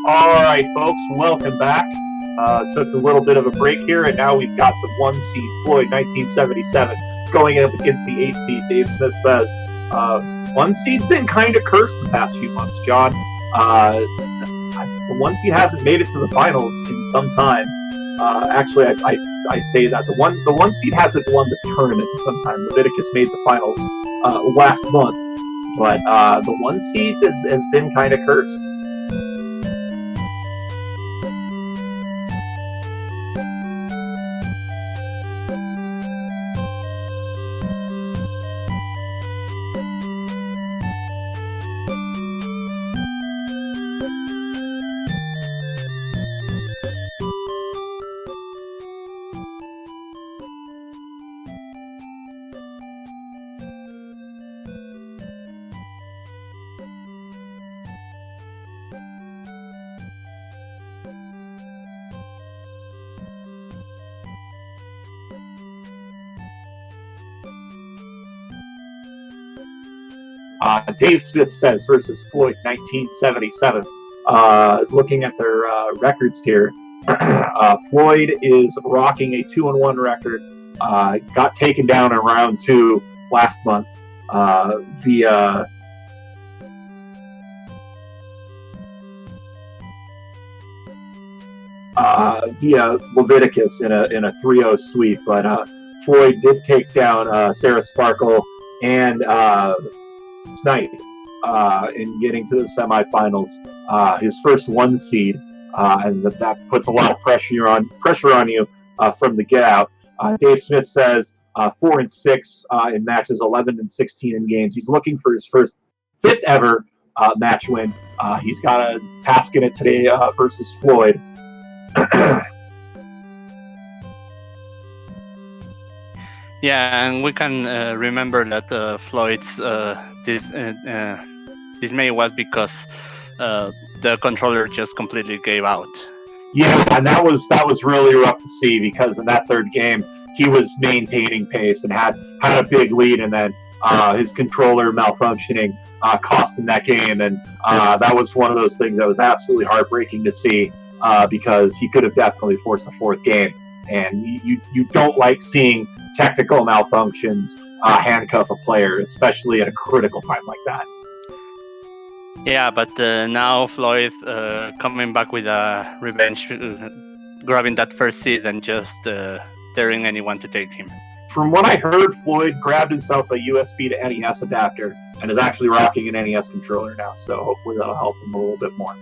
All right, folks, welcome back. Took a little bit of a break here, and now we've got the 1 seed Floyd 1977 going up against the 8 seed Dave Smith Says. 1 seed's been kind of cursed the past few months, John. The 1 seed hasn't made it to the finals in some time. Actually, I say that the one seed hasn't won the tournament in some time. Leviticus made the finals last month, but the 1 seed has been kind of cursed. Dave Smith Says versus Floyd 1977. Looking at their records here, Floyd is rocking a 2-1 record. Got taken down in round 2 last month via Leviticus in a 3-0 sweep, but Floyd did take down Sarah Sparkle and Snipe in getting to the semifinals. His first 1 seed, and that puts a lot of pressure on you from the get out. Dave Smith says 4-6 in matches, 11-16 in games. He's looking for his first 5th ever match win. He's got a task in it today versus Floyd. Yeah, and we can remember that Floyd's dismay was because the controller just completely gave out. Yeah, and that was really rough to see, because in that 3rd game he was maintaining pace and had a big lead, and then his controller malfunctioning cost him that game, and that was one of those things that was absolutely heartbreaking to see, because he could have definitely forced a 4th game, and you don't like seeing technical malfunctions handcuff a player, especially at a critical time like that. Yeah, but now Floyd coming back with a revenge, grabbing that first seed and just daring anyone to take him. From what I heard, Floyd grabbed himself a USB to NES adapter and is actually rocking an NES controller now, so hopefully that'll help him a little bit more.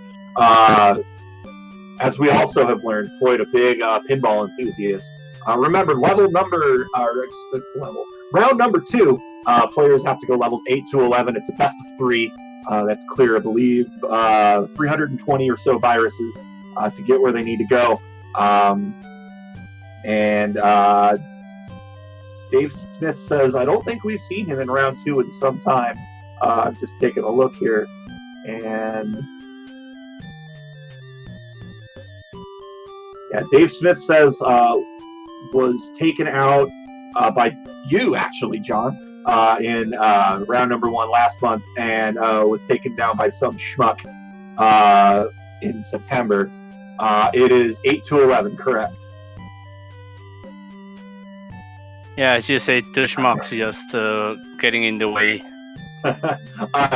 As we also have learned, Floyd a big pinball enthusiast. Remember, round number 2, players have to go levels 8 to 11. It's a best of 3. That's clear, I believe. 320 or so viruses to get where they need to go. And Dave Smith says, I don't think we've seen him in round 2 in some time. I'm just taking a look here. And yeah, Dave Smith says was taken out by you, actually, John, in round number 1 last month, and was taken down by some schmuck in September. It is 8 to 11, correct? Yeah, as you say, two schmucks just getting in the way.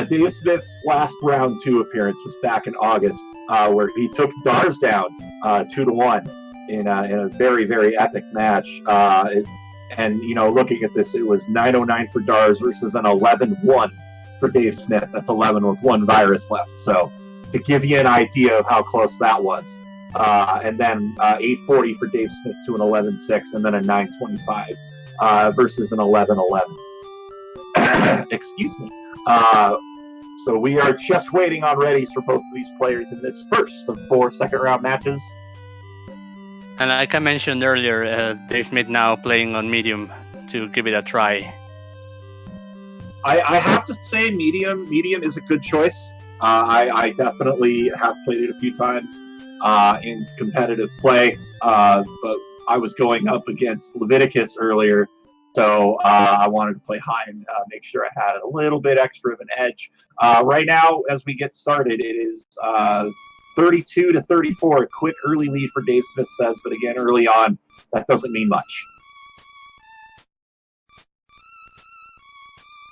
Dave Smith's last round 2 appearance was back in August, where he took Dars down 2 to 1 in a very, very epic match. And, looking at this, it was 9-09 for Dars versus an 11-1 for Dave Smith. That's 11 with 1 virus left. So to give you an idea of how close that was. And then 8-40 for Dave Smith to an 11-6, and then a 9-25 versus an 11-11. Excuse me. So we are just waiting on readies for both of these players in this first of 4 second-round matches. And like I mentioned earlier, Dave Smith now playing on medium to give it a try. I have to say medium is a good choice. I definitely have played it a few times in competitive play, but I was going up against Leviticus earlier, so I wanted to play high and make sure I had a little bit extra of an edge. Right now, as we get started, it is 32 to 34, a quick early lead for Dave Smith says, but again, early on, that doesn't mean much.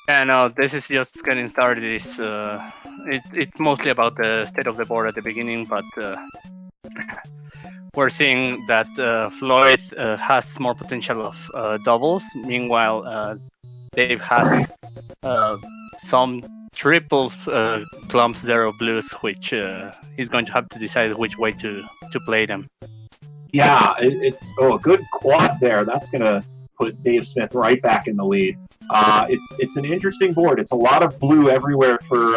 Yeah, no, this is just getting started. It's mostly about the state of the board at the beginning, but we're seeing that Floyd has more potential of doubles. Meanwhile, Dave has some triples clumps there of blues, which he's going to have to decide which way to play them. Yeah, it's a good quad there. That's going to put Dave Smith right back in the lead. It's an interesting board. It's a lot of blue everywhere for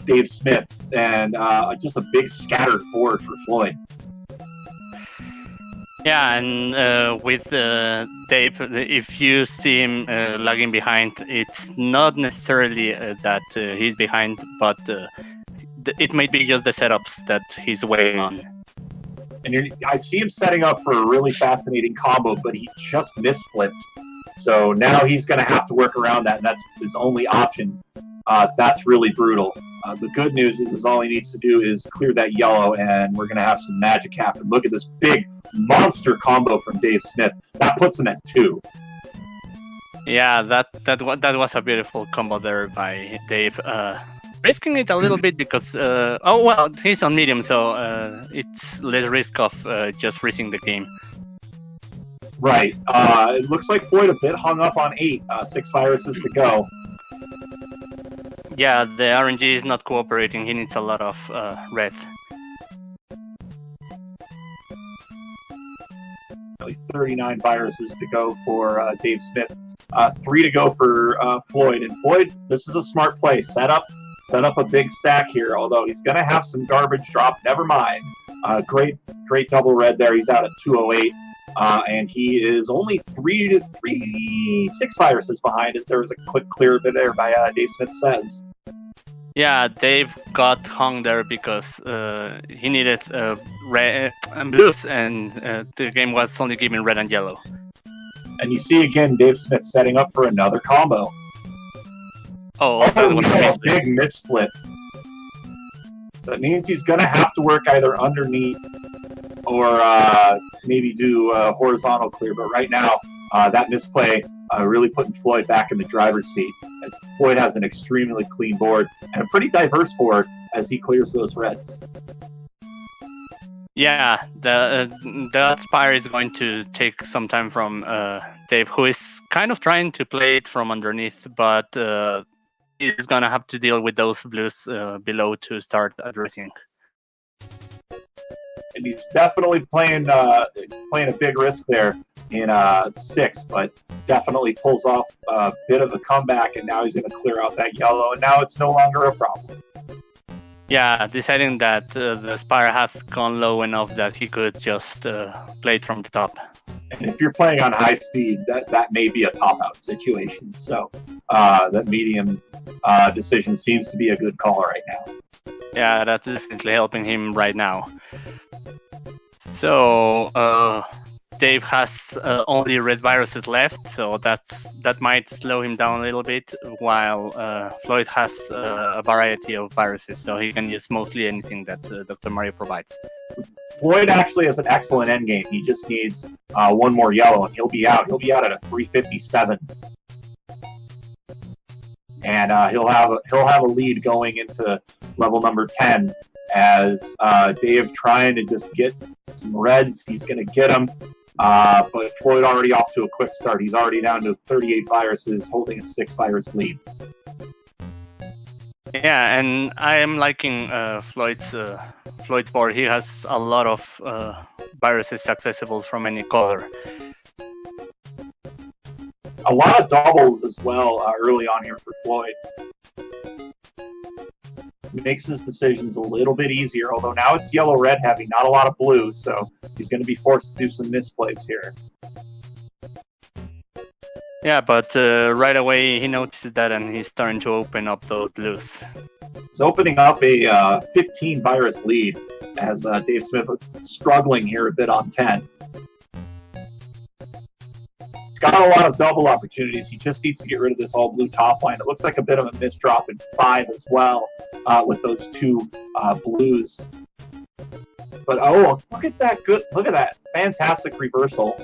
Dave Smith, and just a big scattered board for Floyd. Yeah, and with Dave, if you see him lagging behind, it's not necessarily that he's behind, but it might be just the setups that he's waiting on. And I see him setting up for a really fascinating combo, but he just misflipped. So now he's going to have to work around that, and that's his only option. That's really brutal. The good news is all he needs to do is clear that yellow, and we're going to have some magic happen. Look at this big monster combo from Dave Smith. That puts him at 2. Yeah, that was a beautiful combo there by Dave. Risking it a little bit because he's on medium, so it's less risk of just freezing the game. Right. It looks like Floyd a bit hung up on 8. 6 viruses to go. Yeah, the RNG is not cooperating. He needs a lot of red. 39 viruses to go for Dave Smith. 3 to go for Floyd. And Floyd, this is a smart play. Set up a big stack here, although he's going to have some garbage drop. Never mind. Great double red there. He's out at 208. And he is only 6 viruses behind, as there was a quick clear bit there by Dave Smith Says. Yeah, Dave got hung there because he needed red and blues, and the game was only giving red and yellow. And you see again Dave Smith setting up for another combo. Oh, that was a big missplit. That means he's going to have to work either underneath or maybe do a horizontal clear. But right now, that misplay really putting Floyd back in the driver's seat, as Floyd has an extremely clean board and a pretty diverse board as he clears those reds. Yeah, the Spire is going to take some time from Dave, who is kind of trying to play it from underneath, but he's going to have to deal with those blues below to start addressing. And he's definitely playing a big risk there in 6, but definitely pulls off a bit of a comeback, and now he's going to clear out that yellow, and now it's no longer a problem. Yeah, deciding that the Spire has gone low enough that he could just play it from the top. And if you're playing on high speed, that may be a top-out situation. So that medium decision seems to be a good call right now. Yeah, that's definitely helping him right now. So Dave has only red viruses left, so that might slow him down a little bit, while Floyd has a variety of viruses, so he can use mostly anything that Dr. Mario provides. Floyd actually has an excellent endgame. He just needs one more yellow, and he'll be out. He'll be out at a 357. And he'll have a lead going into level number 10, as Dave trying to just get some reds. He's going to get them, but Floyd already off to a quick start. He's already down to 38 viruses, holding a 6 virus lead. Yeah, and I am liking Floyd's board. He has a lot of viruses accessible from any color. A lot of doubles as well early on here for Floyd. Makes his decisions a little bit easier, although now it's yellow-red heavy, not a lot of blue, so he's going to be forced to do some misplays here. Yeah, but right away he notices that, and he's starting to open up those blues. He's opening up a 15 virus lead, as Dave Smith is struggling here a bit on 10. He's got a lot of double opportunities. He just needs to get rid of this all-blue top line. It looks like a bit of a misdrop in 5 as well, with those 2 blues. But oh, look at that! Look at that fantastic reversal.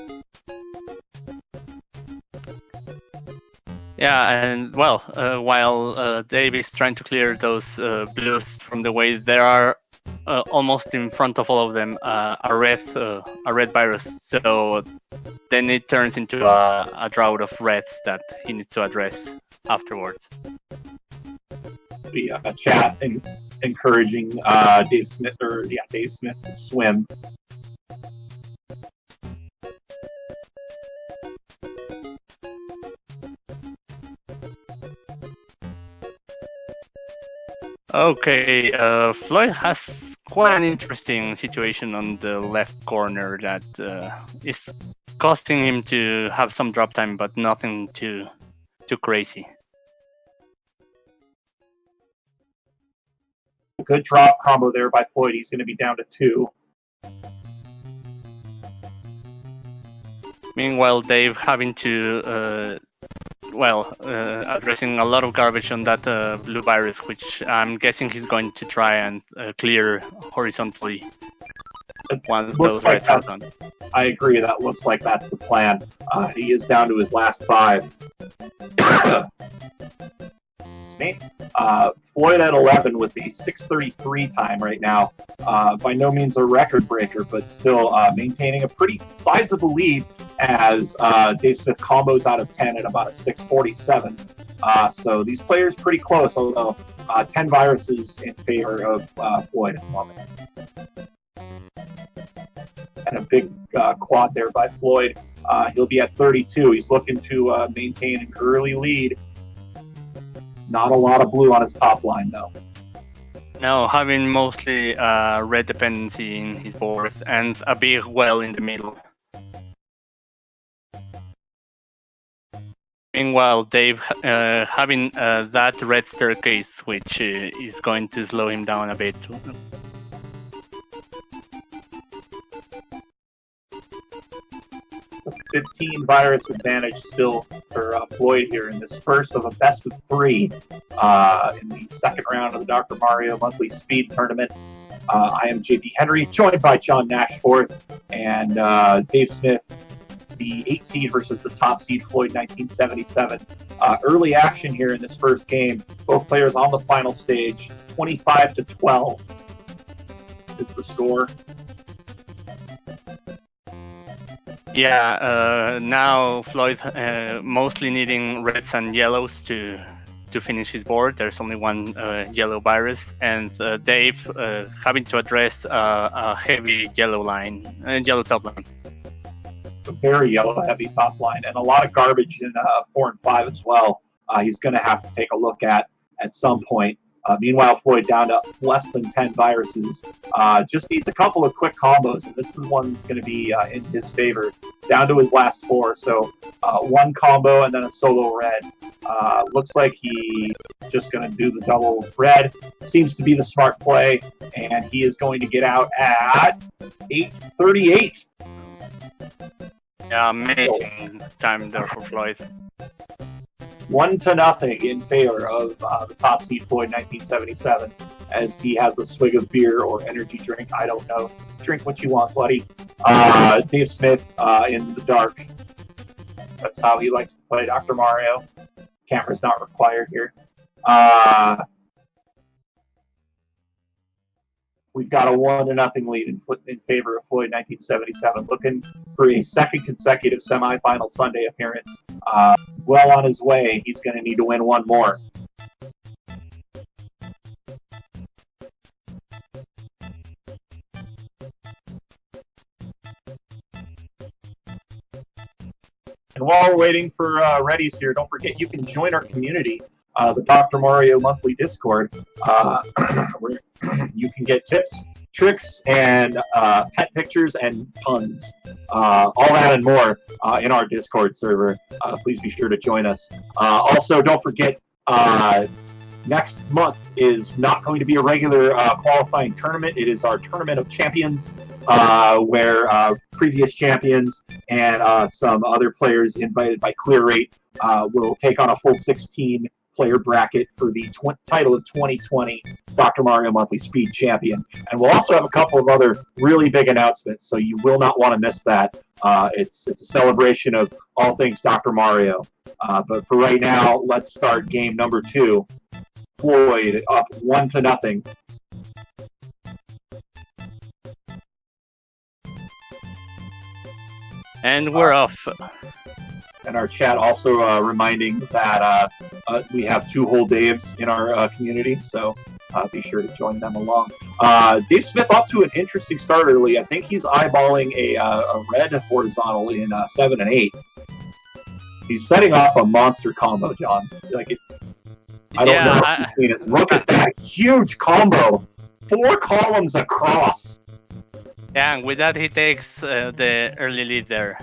Yeah, and well, while Dave is trying to clear those blues from the way, there are almost in front of all of them a red virus. So then it turns into a drought of reds that he needs to address afterwards. The chat encouraging Dave Smith to swim. Okay, Floyd has quite an interesting situation on the left corner that is costing him to have some drop time, but nothing too crazy. Good drop combo there by Floyd. He's going to be down to 2. Meanwhile, Dave having to addressing a lot of garbage on that blue virus, which I'm guessing he's going to try and clear horizontally once those reds are done. I agree. That looks like that's the plan. He is down to his last 5. Floyd at 11 with the 6:33 time right now. By no means a record breaker, but still maintaining a pretty sizable lead as Dave Smith combos out of 10 at about a 6:47. So these players pretty close, although 10 viruses in favor of Floyd at the moment. And a big quad there by Floyd. He'll be at 32. He's looking to maintain an early lead. Not a lot of blue on his top line, though. No, having mostly red dependency in his board and a big well in the middle. Meanwhile, Dave having that red staircase, which is going to slow him down a bit. It's a 15 virus advantage still for Floyd here in this first of a best of 3 in the second round of the Dr. Mario Monthly Speed Tournament. I am JP Henry, joined by John Nashforth and Dave Smith, the 8 seed versus the top seed Floyd 1977. Early action here in this first game. Both players on the final stage. 25-12 is the score. Yeah, now Floyd mostly needing reds and yellows to finish his board. There's only one yellow virus, and Dave having to address a heavy yellow line, yellow top line. A very yellow heavy top line, and a lot of garbage in 4 and 5 as well. He's going to have to take a look at some point. Meanwhile, Floyd down to less than 10 viruses. Just needs a couple of quick combos, and this is one that's going to be in his favor. Down to his last 4, so one combo and then a solo red. Looks like he's just going to do the double red. Seems to be the smart play, and he is going to get out at 8:38. Yeah, amazing time there for Floyd. 1-0 in favor of the top seed Floyd 1977 as he has a swig of beer or energy drink. I don't know. Drink what you want, buddy. Dave Smith in the dark. That's how he likes to play Dr. Mario. Camera's not required here. We've got a 1-0 lead in favor of Floyd 1977, looking for a second consecutive semifinal Sunday appearance. Well on his way. He's going to need to win one more. And while we're waiting for Reddy's here, don't forget you can join our community, the Dr. Mario Monthly Discord, where you can get tips, tricks, and pet pictures and puns. All that and more in our Discord server. Please be sure to join us. Also, don't forget, next month is not going to be a regular qualifying tournament. It is our Tournament of Champions, where previous champions and some other players invited by Clear Rate will take on a full 16-player bracket for the title of 2020 Dr. Mario Monthly Speed Champion. And we'll also have a couple of other really big announcements, so you will not want to miss that. It's a celebration of all things Dr. Mario. But for right now, let's start game number 2. Floyd up 1-0. And we're off. And our chat also reminding that we have 2 whole Daves in our community, so be sure to join them along. Dave Smith off to an interesting start early. I think he's eyeballing a red horizontal in 7 and 8. He's setting off a monster combo, John. I don't know if you've seen it. Look at that huge combo. 4 columns across. Yeah, and with that he takes the early lead there.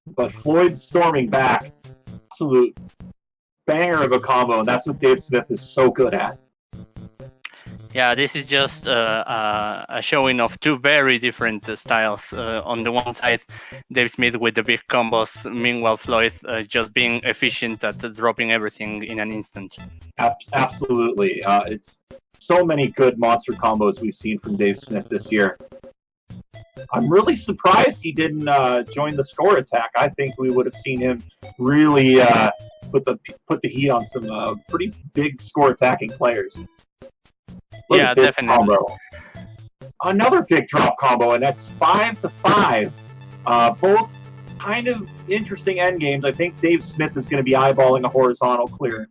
But Floyd's storming back. Absolute banger of a combo, and that's what Dave Smith is so good at. Yeah, this is just a showing of two very different styles. On the one side, Dave Smith with the big combos, meanwhile Floyd just being efficient at dropping everything in an instant. Absolutely. It's so many good monster combos we've seen from Dave Smith this year. I'm really surprised he didn't join the score attack. I think we would have seen him really put the heat on some pretty big score attacking players. Look Yeah, at this definitely. combo. Another big drop combo, and that's 5-5. Both kind of interesting end games. I think Dave Smith is going to be eyeballing a horizontal clear.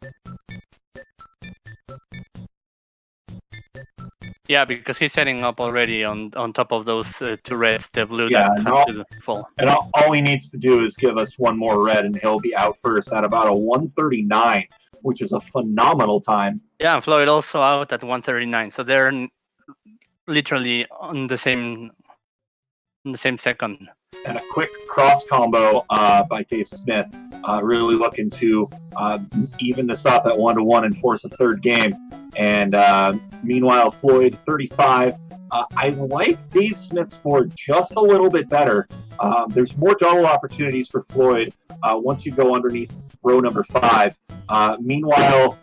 Yeah, because he's setting up already on top of those two reds, the blue Yeah, that have to fall. And all he needs to do is give us one more red, and he'll be out first at about a 139, which is a phenomenal time. Yeah, and Floyd also out at 139, so they're literally on the same second. And a quick cross combo by Dave Smith, really looking to even this up at 1-1 and force a third game. And meanwhile, Floyd 35. I like Dave Smith's board just a little bit better. There's more double opportunities for Floyd once you go underneath row number 5. Meanwhile,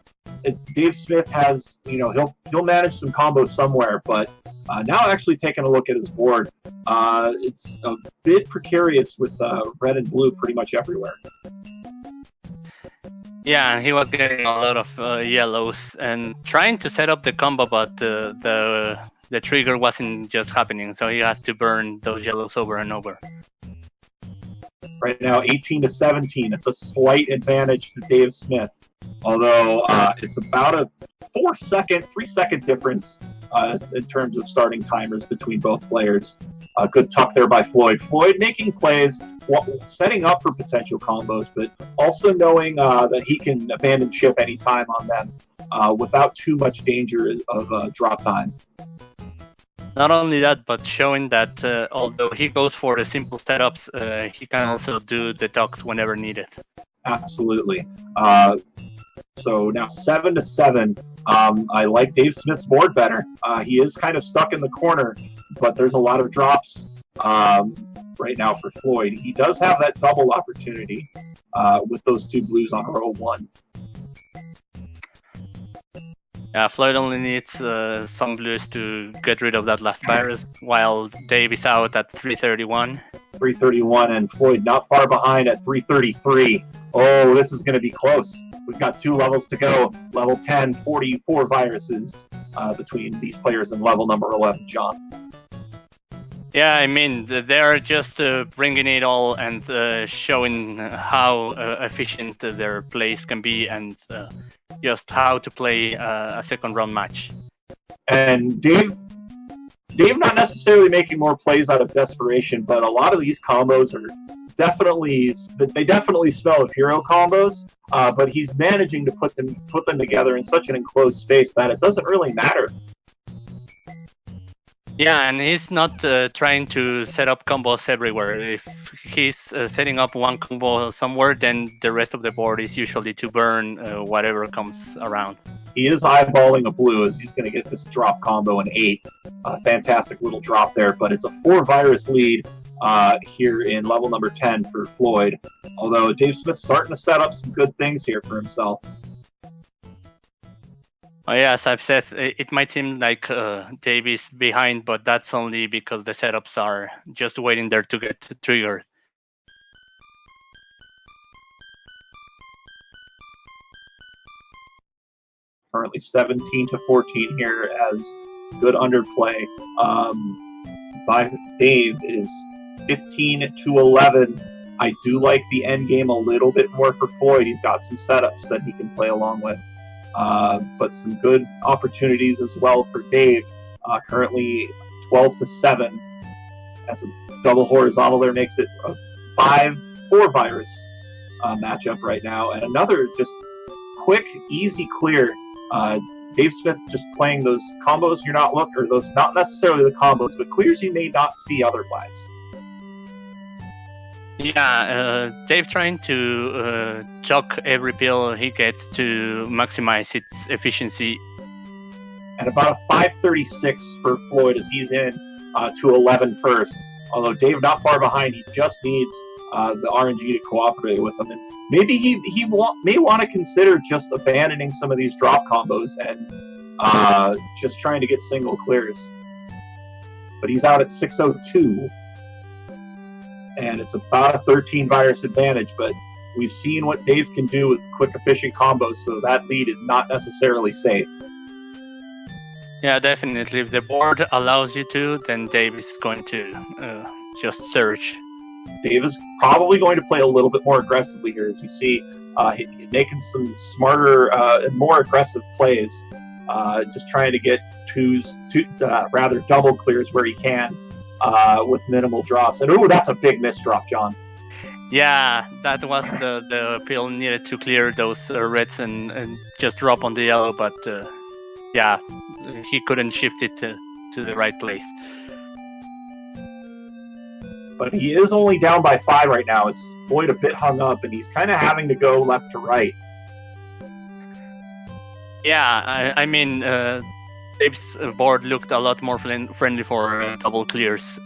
Dave Smith has, he'll manage some combos somewhere, but now actually taking a look at his board, it's a bit precarious with red and blue pretty much everywhere. Yeah, he was getting a lot of yellows and trying to set up the combo, but the trigger wasn't just happening, so he had to burn those yellows over and over. Right now, 18-17. It's a slight advantage to Dave Smith, although it's about a 3-second difference in terms of starting timers between both players. Good tuck there by Floyd. Floyd making plays, setting up for potential combos, but also knowing that he can abandon ship anytime on them without too much danger of drop time. Not only that, but showing that although he goes for the simple setups, he can also do the tucks whenever needed. Absolutely. So now 7-7. I like Dave Smith's board better. He is kind of stuck in the corner, but there's a lot of drops right now for Floyd. He does have that double opportunity with those two blues on row 1. Yeah, Floyd only needs some blues to get rid of that last virus, while Dave is out at 331. 331, and Floyd not far behind at 333. Oh, this is going to be close. We've got 2 levels to go. Level 10, 44 viruses between these players and level number 11, John. Yeah, I mean, they're just bringing it all and showing how efficient their plays can be and just how to play a second round match. And Dave not necessarily making more plays out of desperation, but a lot of these combos are they definitely smell of hero combos, but he's managing to put them together in such an enclosed space that it doesn't really matter. Yeah, and he's not trying to set up combos everywhere. If he's setting up one combo somewhere, then the rest of the board is usually to burn whatever comes around. He is eyeballing a blue as he's going to get this drop combo in 8. Fantastic little drop there, but it's a 4-virus lead here in level number 10 for Floyd. Although Dave Smith's starting to set up some good things here for himself. Oh, yeah, as I've said, it might seem like Dave is behind, but that's only because the setups are just waiting there to get triggered. Currently 17-14 here as good underplay by Dave. It is 15-11. I do like the end game a little bit more for Floyd. He's got some setups that he can play along with. But some good opportunities as well for Dave. Currently 12-7 as a double horizontal there makes it a 5-4 virus matchup right now. And another just quick, easy clear. Dave Smith just playing those combos you're not looking, or those not necessarily the combos, but clears you may not see otherwise. Yeah, Dave trying to chuck every pill he gets to maximize its efficiency. and about a 536 for Floyd as he's in to 11 first. Although Dave not far behind, he just needs the RNG to cooperate with him. And maybe he may want to consider just abandoning some of these drop combos and just trying to get single clears. But he's out at 602. And it's about a 13 virus advantage, but we've seen what Dave can do with quick, efficient combos, so that lead is not necessarily safe. Yeah, definitely. If the board allows you to, then Dave is going to just search. Dave is probably going to play a little bit more aggressively here, as you see. He's making some smarter and more aggressive plays, just trying to get rather double clears where he can. With minimal drops. And that's a big miss drop, John. Yeah, that was the pill needed to clear those reds and just drop on the yellow, but yeah, he couldn't shift it to the right place. But he is only down by 5 right now. It's Floyd a bit hung up, and he's kind of having to go left to right. Yeah, I mean, Dave's board looked a lot more friendly for double clears.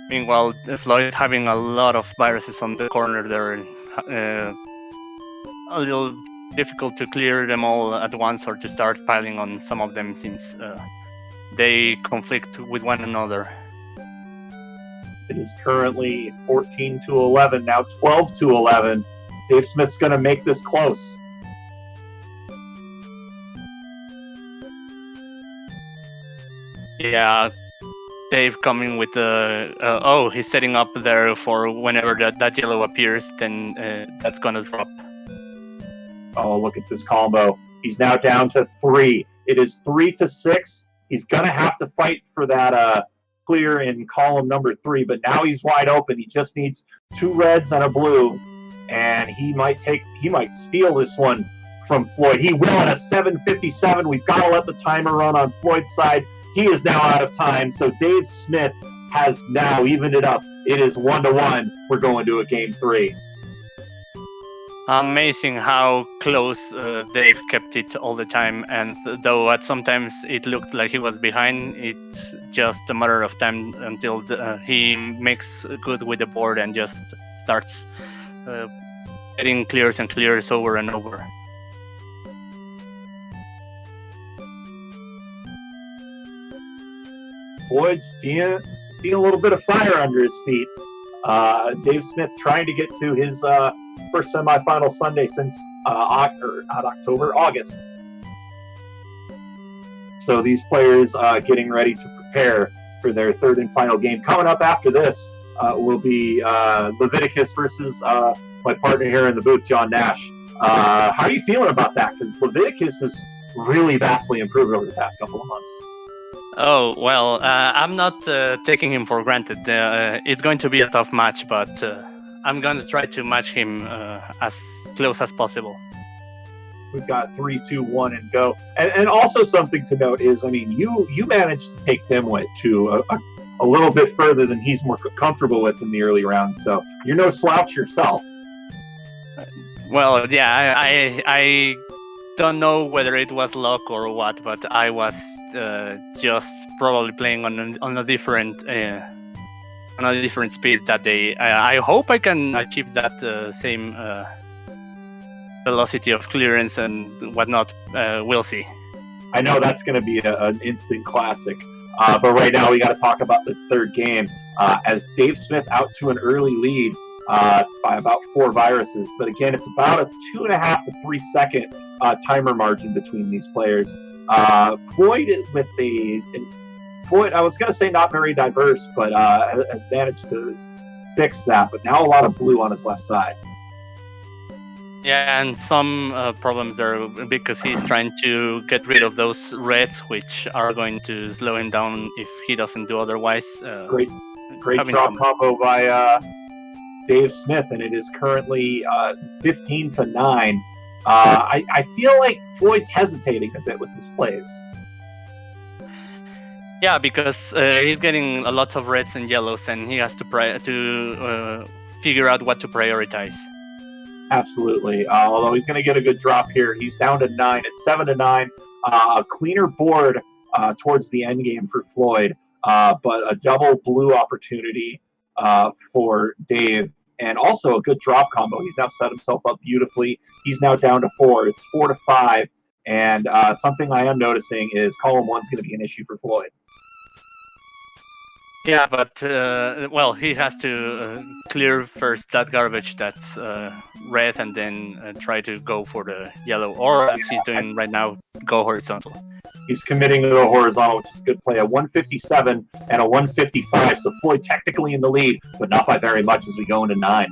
Meanwhile, Floyd having a lot of viruses on the corner there, a little difficult to clear them all at once or to start piling on some of them since they conflict with one another. It is currently 14 to 11, now 12 to 11. Dave Smith's going to make this close. Yeah, Dave coming with the he's setting up there for whenever that yellow appears, then that's gonna drop. Oh, look at this combo. He's now down to 3. It is 3 to 6. He's gonna have to fight for that clear in column number 3, but now he's wide open. He just needs 2 reds and a blue, and he might steal this one from Floyd. He will at a 7:57. We've got to let the timer run on Floyd's side. He is now out of time, so Dave Smith has now evened it up. It is 1-1. We're going to a game 3. Amazing how close Dave kept it all the time, and though at sometimes it looked like he was behind, it's just a matter of time until he makes good with the board and just starts getting clears and clears over and over. Floyd's feeling a little bit of fire under his feet. Dave Smith trying to get to his first semifinal Sunday since August. So these players getting ready to prepare for their third and final game. Coming up after this will be Leviticus versus my partner here in the booth, John Nash. How are you feeling about that? Because Leviticus has really vastly improved over the past couple of months. Oh, well, I'm not taking him for granted. It's going to be a tough match, but I'm going to try to match him as close as possible. We've got 3, 2, 1, and go. And also something to note is, I mean, you managed to take Dimwit to a little bit further than he's more comfortable with in the early rounds, so you're no slouch yourself. Well, yeah, I don't know whether it was luck or what, but I was just probably playing on a different speed that day. I hope I can achieve that same velocity of clearance and whatnot. We'll see. I know that's going to be an instant classic. But right now we got to talk about this third game as Dave Smith out to an early lead by about 4 viruses. But again, it's about a 2.5 to 3 second timer margin between these players. Floyd with Floyd, I was going to say not very diverse, but has managed to fix that. But now a lot of blue on his left side. Yeah, and some problems there because he's trying to get rid of those reds, which are going to slow him down if he doesn't do otherwise. Great drop combo by Dave Smith, and it is currently 15 to 9. I feel like Floyd's hesitating a bit with his plays. Yeah, because he's getting lots of reds and yellows, and he has to figure out what to prioritize. Absolutely. Although he's going to get a good drop here. He's down to 9. It's 7 to 9. A cleaner board towards the end game for Floyd, but a double blue opportunity for Dave, and also a good drop combo. He's now set himself up beautifully. He's now down to 4. It's 4 to 5, and something I am noticing is column 1's going to be an issue for Floyd. Yeah, but well, he has to clear first that garbage that's red, and then try to go for the yellow, or as he's doing right now, go horizontal. He's committing to the horizontal, which is a good play. A 157 and a 155, so Floyd technically in the lead, but not by very much as we go into 9.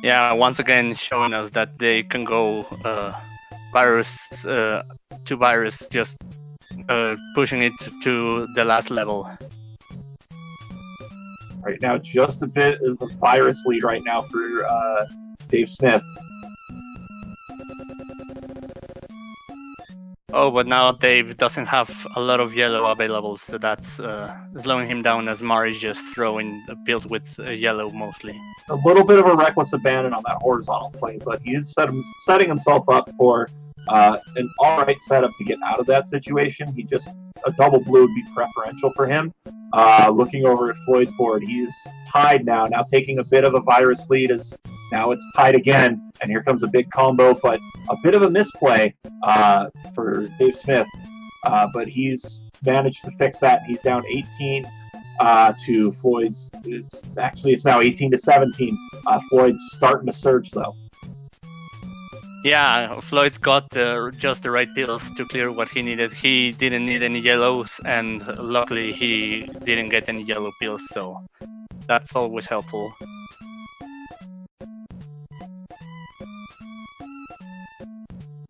Yeah, once again showing us that they can go virus to virus, just pushing it to the last level. Right now, just a bit of a virus lead right now for Dave Smith. Oh, but now Dave doesn't have a lot of yellow available, so that's slowing him down as Mari just throwing the pills with yellow mostly. A little bit of a reckless abandon on that horizontal play, but he's setting himself up for an alright setup to get out of that situation. A double blue would be preferential for him. Looking over at Floyd's board, he's tied now taking a bit of a virus lead as now it's tied again, and here comes a big combo, but a bit of a misplay for Dave Smith, but he's managed to fix that. He's down 18 to Floyd's. It's now 18 to 17. Floyd's starting to surge though. Yeah, Floyd got just the right pills to clear what he needed. He didn't need any yellows, and luckily he didn't get any yellow pills, so that's always helpful.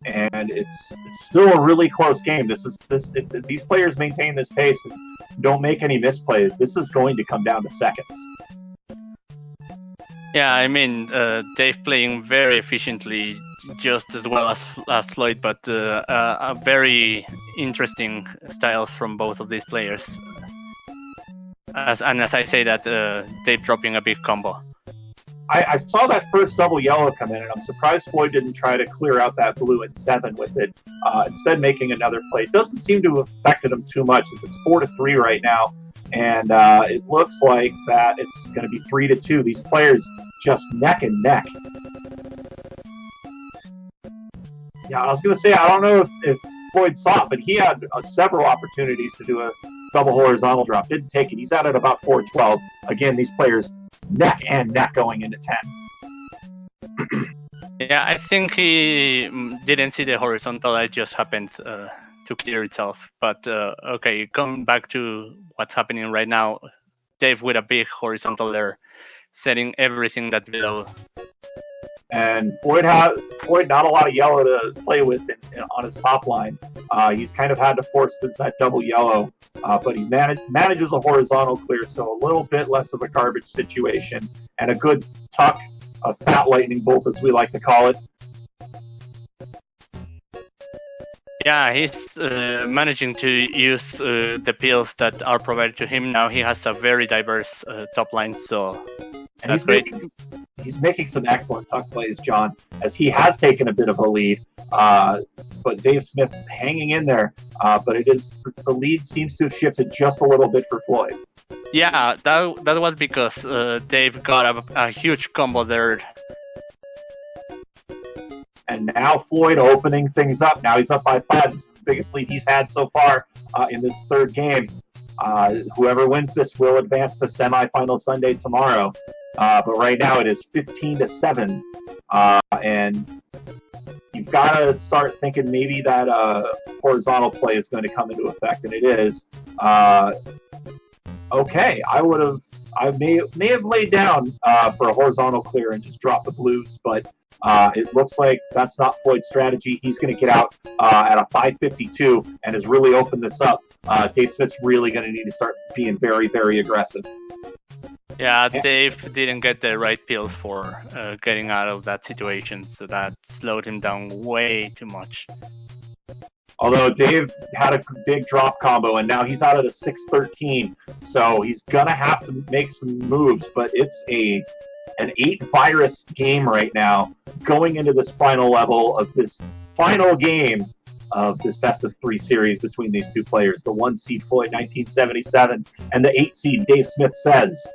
And it's still a really close game. If these players maintain this pace and don't make any misplays, this is going to come down to seconds. Yeah, I mean, Dave playing very efficiently, just as well as Floyd, but very interesting styles from both of these players. As I say that, Dave dropping a big combo. I saw that first double yellow come in, and I'm surprised Floyd didn't try to clear out that blue at 7 with it, instead making another play. It doesn't seem to have affected him too much. It's 4 to 3 right now, and it looks like that it's going to be 3 to 2. These players just neck and neck. Yeah, I was going to say, I don't know if Floyd saw it, but he had several opportunities to do a double horizontal drop. Didn't take it. He's at it about 4-12. Again, these players neck and neck going into 10. Yeah, I think he didn't see the horizontal. It just happened to clear itself. But okay, coming back to what's happening right now, Dave with a big horizontal there, setting everything that's below. And Floyd not a lot of yellow to play with on his top line. He's kind of had to force that double yellow, but he manages a horizontal clear, so a little bit less of a garbage situation, and a good tuck, a fat lightning bolt as we like to call it. Yeah, he's managing to use the pills that are provided to him. Now he has a very diverse top line, so that's great. He's making some excellent tuck plays, John, as he has taken a bit of a lead. But Dave Smith hanging in there. But the lead seems to have shifted just a little bit for Floyd. Yeah, that was because Dave got a huge combo there. And now Floyd opening things up. Now he's up by 5. This is the biggest lead he's had so far in this third game. Whoever wins this will advance to semifinal Sunday tomorrow. But right now it is 15 to 7. And you've got to start thinking maybe that horizontal play is going to come into effect, and it is. Okay, I may have laid down for a horizontal clear and just dropped the blues, but it looks like that's not Floyd's strategy. He's going to get out at a 5:52 and has really opened this up. Dave Smith's really going to need to start being very, very aggressive. Yeah, Dave didn't get the right pills for getting out of that situation, so that slowed him down way too much. Although Dave had a big drop combo, and now he's out at a 6-13, so he's going to have to make some moves, but it's an 8 virus game right now, going into this final level of this final game of this best of 3 series between these two players. The 1 seed Floyd 1977 and the 8 seed Dave Smith Says.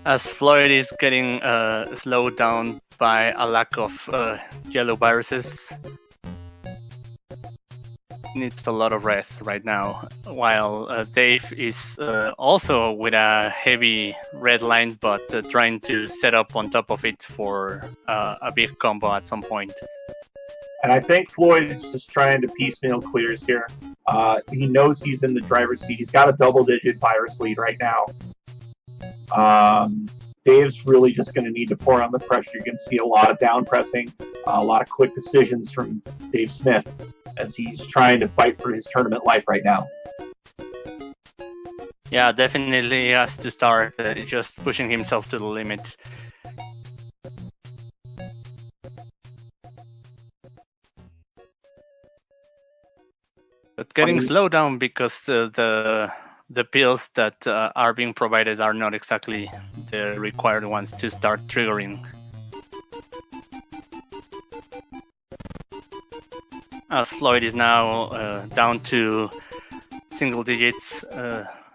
As Floyd is getting slowed down by a lack of yellow viruses, needs a lot of rest right now, while Dave is also with a heavy red line, but trying to set up on top of it for a big combo at some point. And I think Floyd is just trying to piecemeal clears here. He knows he's in the driver's seat. He's got a double-digit virus lead right now. Dave's really just going to need to pour on the pressure. You're going to see a lot of down pressing, a lot of quick decisions from Dave Smith as he's trying to fight for his tournament life right now. Yeah, definitely he has to start just pushing himself to the limit. But getting slowed down because the pills that are being provided are not exactly the required ones to start triggering. As Floyd is now down to single digits,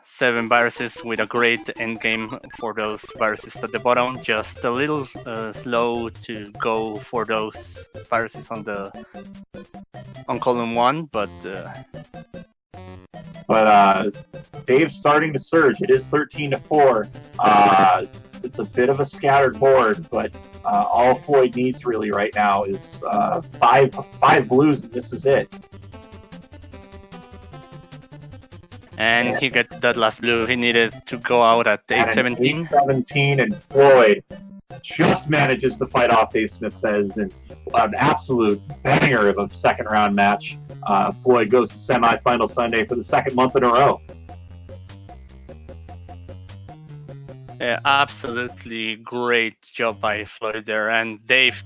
7 viruses with a great endgame for those viruses at the bottom. Just a little slow to go for those viruses on column 1, but Dave's starting to surge. It is 13-4. It's a bit of a scattered board, but all Floyd needs really right now is five blues, and this is it. And he gets that last blue. He needed to go out at 8-17. 8-17, and Floyd just manages to fight off, Dave Smith Says, in an absolute banger of a second-round match. Floyd goes to semifinal Sunday for the second month in a row. Yeah, absolutely great job by Floyd there, and Dave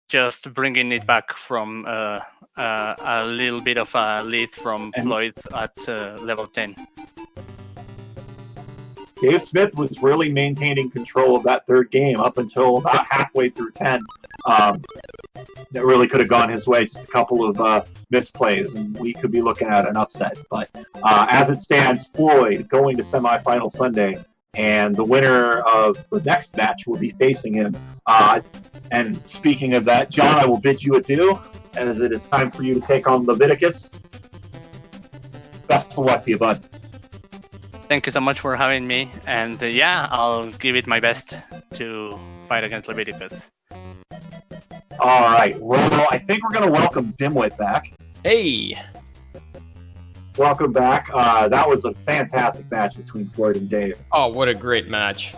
just bringing it back from a little bit of a lead from Floyd at level 10. Dave Smith was really maintaining control of that third game up until about halfway through 10. That really could have gone his way, just a couple of misplays, and we could be looking at an upset. But as it stands, Floyd going to semifinal Sunday, and the winner of the next match will be facing him. And speaking of that, John, I will bid you adieu, as it is time for you to take on Leviticus. Best of luck to you, bud. Thank you so much for having me, and yeah, I'll give it my best to fight against Leviticus. All right, well, I think we're going to welcome Dimwit back. Hey! Welcome back. That was a fantastic match between Floyd and Dave. Oh, what a great match.